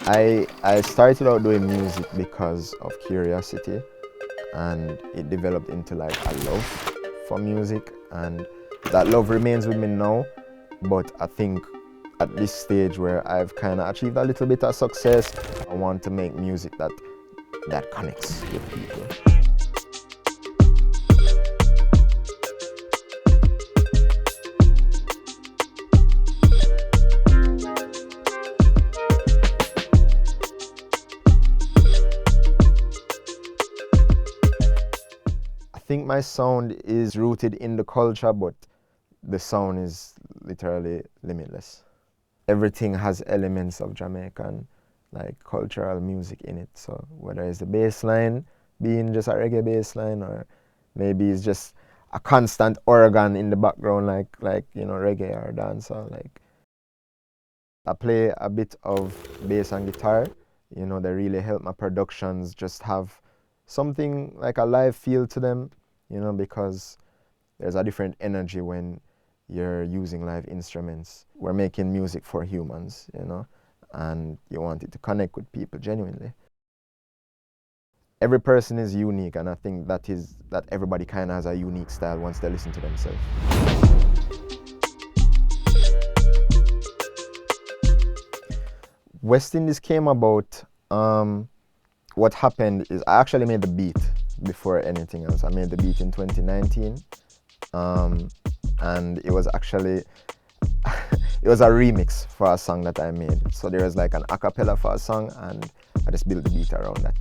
I started out doing music because of curiosity, and it developed into like a love for music, and that love remains with me now. But I think at this stage where I've kind of achieved a little bit of success, I want to make music that connects with people. I think my sound is rooted in the culture, but the sound is literally limitless. Everything has elements of Jamaican, like cultural music in it. So whether it's the bass line being just a reggae bass line, or maybe it's just a constant organ in the background, like you know, reggae or dancehall. Like I play a bit of bass and guitar. You know, they really help my productions just have something like a live feel to them. You know, because there's a different energy when you're using live instruments. We're making music for humans, you know, and you want it to connect with people genuinely. Every person is unique, and I think that everybody kind of has a unique style once they listen to themselves. West Indies came about, what happened is I actually made the beat before anything else. I made the beat in 2019, and it was actually it was a remix for a song that I made. So there was like an a cappella for a song, and I just built the beat around that.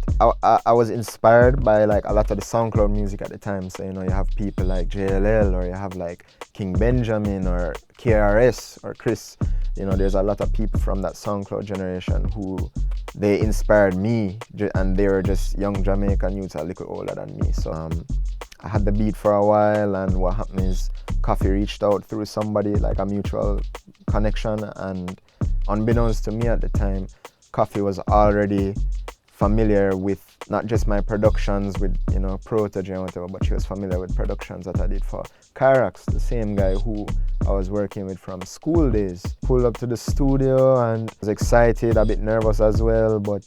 I was inspired by like a lot of the SoundCloud music at the time. So you know, you have people like JLL, or you have like King Benjamin, or KRS, or Chris. You know, there's a lot of people from that SoundCloud generation who they inspired me, and they were just young Jamaican youths a little older than me. So I had the beat for a while, and what happened is Koffee reached out through somebody, like a mutual connection, and unbeknownst to me at the time, Koffee was already familiar with not just my productions with, you know, Protege and whatever, but she was familiar with productions that I did for Kyrax, the same guy who I was working with from school days. Pulled up to the studio and was excited, a bit nervous as well, but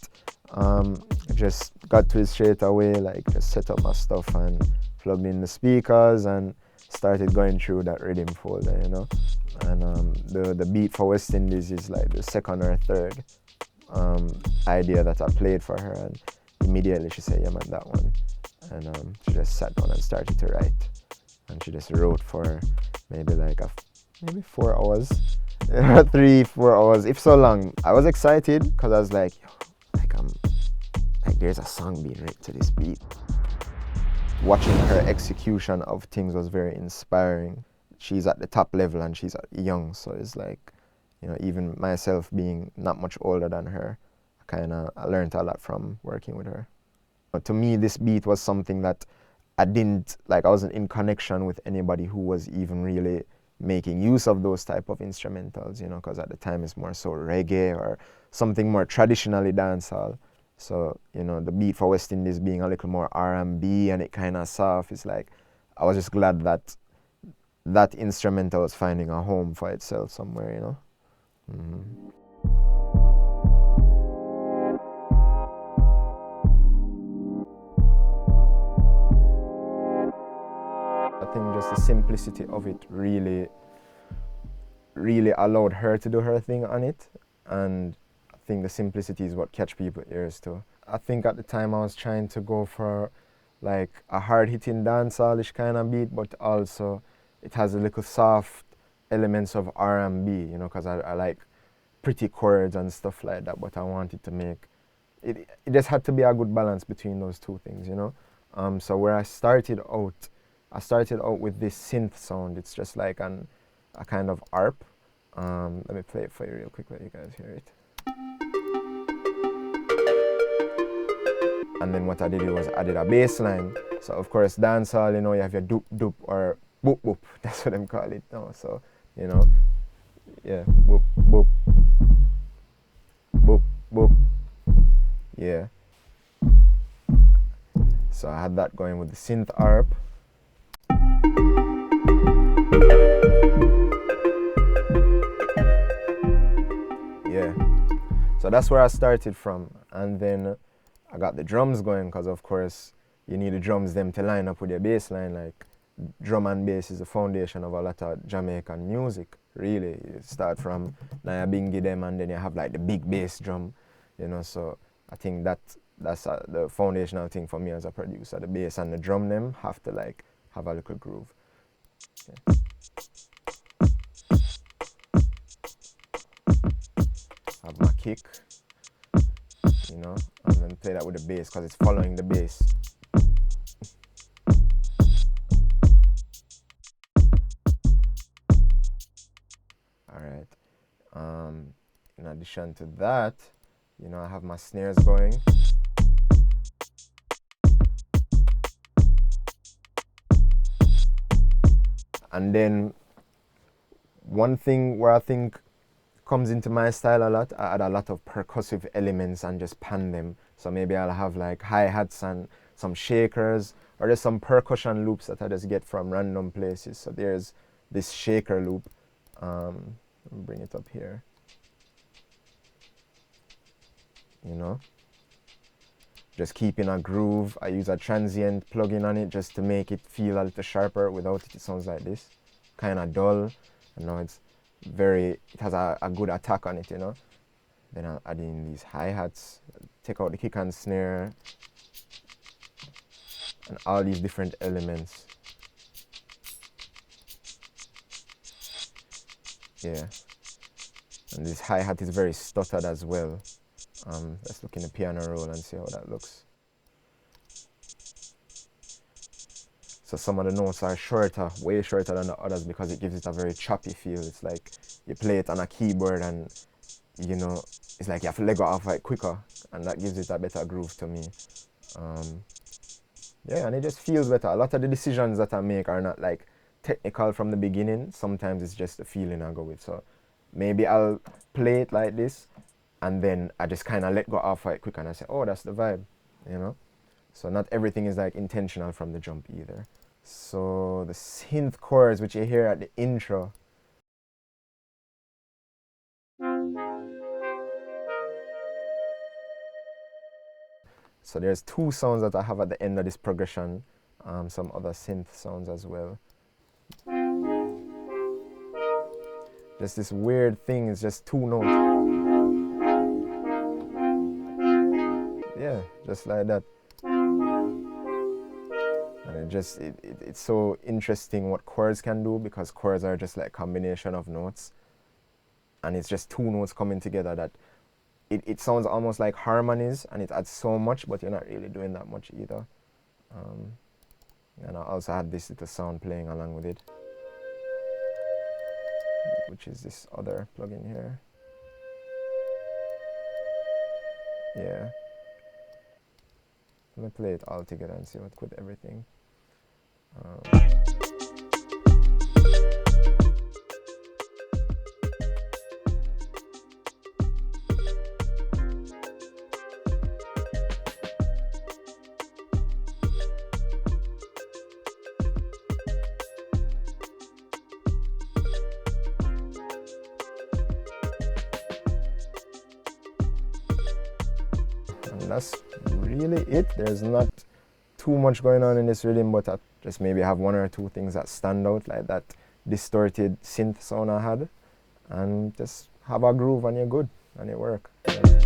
just got to it straight away, like just set up my stuff and plugged in the speakers and started going through that rhythm folder, you know. And the beat for West Indies is like the second or third idea that I played for her, and immediately she said, yeah man, that one. And she just sat down and started to write, and she just wrote for maybe like maybe 4 hours 3-4 hours, if so long. I was excited because I was like, yo, like there's a song being written to this beat. Watching her execution of things was very inspiring. She's at the top level and she's young, so it's like, you know, even myself being not much older than her, I learned a lot from working with her. But to me, this beat was something that I wasn't in connection with anybody who was even really making use of those type of instrumentals, you know, because at the time it's more so reggae or something more traditionally dancehall. So, you know, the beat for West Indies being a little more R&B and it kind of soft, it's like, I was just glad that that instrumental was finding a home for itself somewhere, you know. Mm-hmm. I think just the simplicity of it really allowed her to do her thing on it, and I think the simplicity is what catch people's ears too. I think at the time I was trying to go for like a hard-hitting dancehall-ish kind of beat, but also it has a little soft elements of R&B, you know, because I like pretty chords and stuff like that, but I wanted to make it just had to be a good balance between those two things, you know. So where I started out with this synth sound. It's just like a kind of harp. Let me play it for you real quick, let you guys hear it. And then what I did was I did a bass line. So of course dancehall, you know, you have your doop doop or boop boop. That's what them call it now. So, you know, yeah, boop boop, boop boop, yeah. So I had that going with the synth harp. Yeah. So that's where I started from. And then I got the drums going because, of course, you need the drums them to line up with your bass line. Like, drum and bass is the foundation of a lot of Jamaican music, really. You start from Naya Bingi them, and then you have like the big bass drum, so I think that's the foundational thing for me as a producer. The bass and the drum them have to like have a little groove. Yeah. Have my kick, and then play that with the bass because it's following the bass. Alright. In addition to that, I have my snares going. And then one thing where I think comes into my style a lot, I add a lot of percussive elements and just pan them. So maybe I'll have like hi-hats and some shakers, or there's some percussion loops that I just get from random places. So there's this shaker loop. Let me bring it up here. Just keeping a groove. I use a transient plugin on it just to make it feel a little sharper. Without it, it sounds like this, kind of dull. And now it has a good attack on it, Then I'll add in these hi-hats, take out the kick and snare, and all these different elements. Yeah. And this hi-hat is very stuttered as well. Let's look in the piano roll and see how that looks. So some of the notes are shorter, way shorter than the others because it gives it a very choppy feel. It's like you play it on a keyboard and, it's like you have to let go off it quicker, and that gives it a better groove to me. Yeah, and it just feels better. A lot of the decisions that I make are not like technical from the beginning. Sometimes it's just the feeling I go with. So maybe I'll play it like this, and then I just kind of let go off it quick, and I say, oh, that's the vibe, So not everything is like intentional from the jump either. So the synth chords, which you hear at the intro, so there's two sounds that I have at the end of this progression, some other synth sounds as well. Just this weird thing, it's just two notes. Yeah, just like that. And it's so interesting what chords can do, because chords are just like a combination of notes. And it's just two notes coming together that it sounds almost like harmonies, and it adds so much, but you're not really doing that much either. And I also had this little sound playing along with it, which is this other plugin here. Yeah. Let me play it all together and see what with everything. And that's really it. There's not too much going on in this rhythm, but I just maybe have one or two things that stand out, like that distorted synth sound I had, and just have a groove and you're good, and it works. Yeah.